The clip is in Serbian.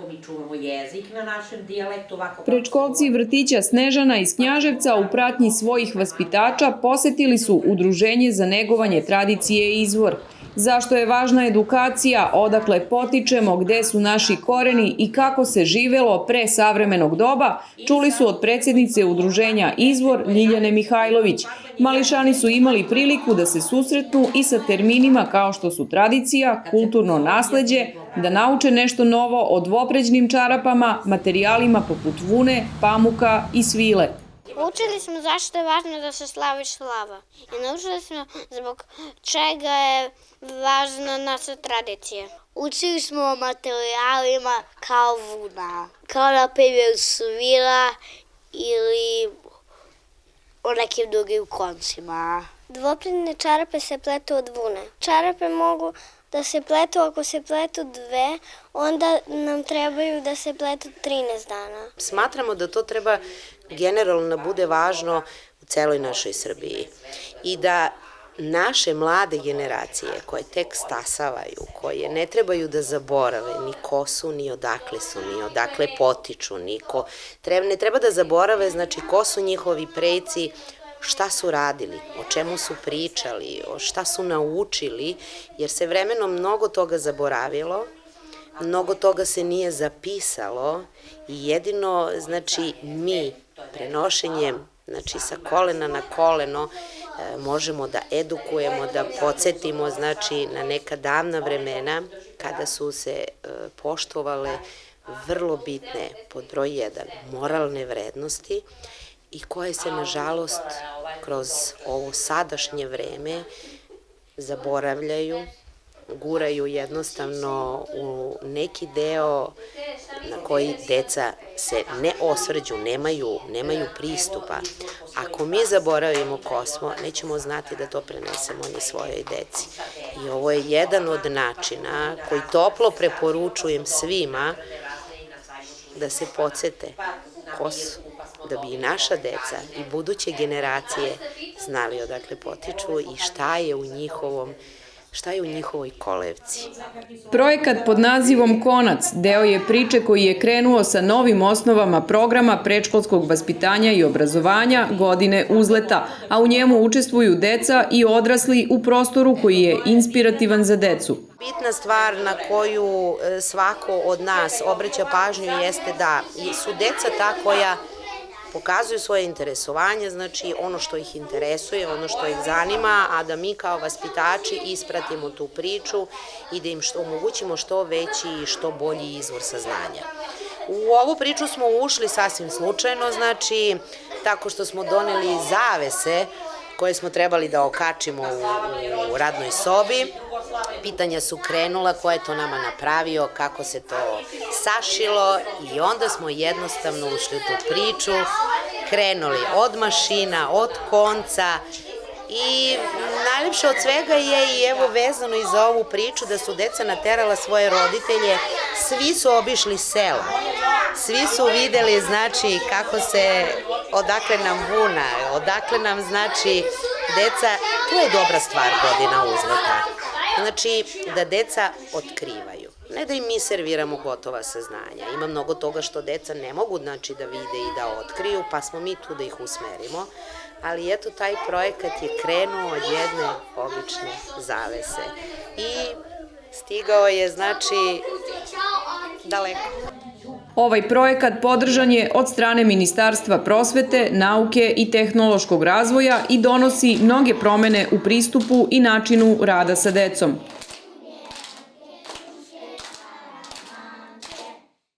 Ovako mi čuvamo jezik na našem dijalektu. Predškolci vrtića Snežana iz Knjaževca u pratnji svojih vaspitača posetili su Udruženje za negovanje tradicije Izvor. Zašto je važna edukacija, odakle potičemo, gde su naši koreni i kako se živelo pre savremenog doba, čuli su od predsjednice Udruženja Izvor Ljiljane Mihajlović. Mališani su imali priliku da se susretnu i sa terminima kao što su tradicija, kulturno nasleđe, da nauče nešto novo o dvopređnim čarapama, materijalima poput vune, pamuka i svile. Učili smo zašto je važno da se slavi slava i naučili smo zbog čega je važna naša tradicija. Učili smo o materijalima kao vuna, kao na primjer svila ili o nekim drugim koncima. Dvopređne čarape se pletu od vune. Čarape mogu da se pletu, ako se pletu dve, onda nam trebaju da se pletu 13 dana. Smatramo da to treba generalno bude važno u celoj našoj Srbiji i da naše mlade generacije koje tek stasavaju, koje ne trebaju da zaborave ni ko su, ni odakle su, ni odakle potiču, ne treba da zaborave znači ko su njihovi preci, šta su radili, o čemu su pričali, šta su naučili, jer se vremenom mnogo toga zaboravilo, mnogo toga se nije zapisalo i jedino, znači, mi prenošenjem, znači, sa kolena na koleno možemo da edukujemo, da podsjetimo, znači, na neka davna vremena kada su se poštovale vrlo bitne, pod broj 1, moralne vrednosti i koje se, nažalost, kroz ovo sadašnje vreme zaboravljaju, guraju jednostavno u neki deo na koji deca se ne osvrđu, nemaju pristupa. Ako mi zaboravimo ko smo, nećemo znati da to prenesemo ni svojoj deci. I ovo je jedan od načina koji toplo preporučujem svima da se podsete ko su, da bi i naša deca i buduće generacije znali odakle potiču i šta je u njihovoj kolevci. Projekat pod nazivom Konac deo je priče koji je krenuo sa novim osnovama programa predškolskog vaspitanja i obrazovanja Godine uzleta, a u njemu učestvuju deca i odrasli u prostoru koji je inspirativan za decu. Bitna stvar na koju svako od nas obraća pažnju jeste da su deca ta koja pokazuju svoje interesovanje, znači ono što ih interesuje, ono što ih zanima, a da mi kao vaspitači ispratimo tu priču i da im omogućimo što veći i što bolji izvor saznanja. U ovu priču smo ušli sasvim slučajno, znači tako što smo doneli zavese koje smo trebali da okačimo u radnoj sobi. Pitanja su krenula ko je to nama napravio, kako se to sašilo i onda smo jednostavno ušli u tu priču, krenuli od mašina, od konca i najlepše od svega je i evo vezano i za ovu priču da su deca naterala svoje roditelje, svi su obišli sela, svi su videli znači kako se, odakle nam vuna, odakle nam znači deca, to je dobra stvar Godina uzleta. Znači, da deca otkrivaju. Ne da im mi serviramo gotova saznanja. Ima mnogo toga što deca ne mogu znači da vide i da otkriju, pa smo mi tu da ih usmerimo. Ali eto, taj projekat je krenuo od jedne obične zavese. I stigao je, znači, daleko. Ovaj projekat podržan je od strane Ministarstva prosvete, nauke i tehnološkog razvoja i donosi mnoge promene u pristupu i načinu rada sa decom.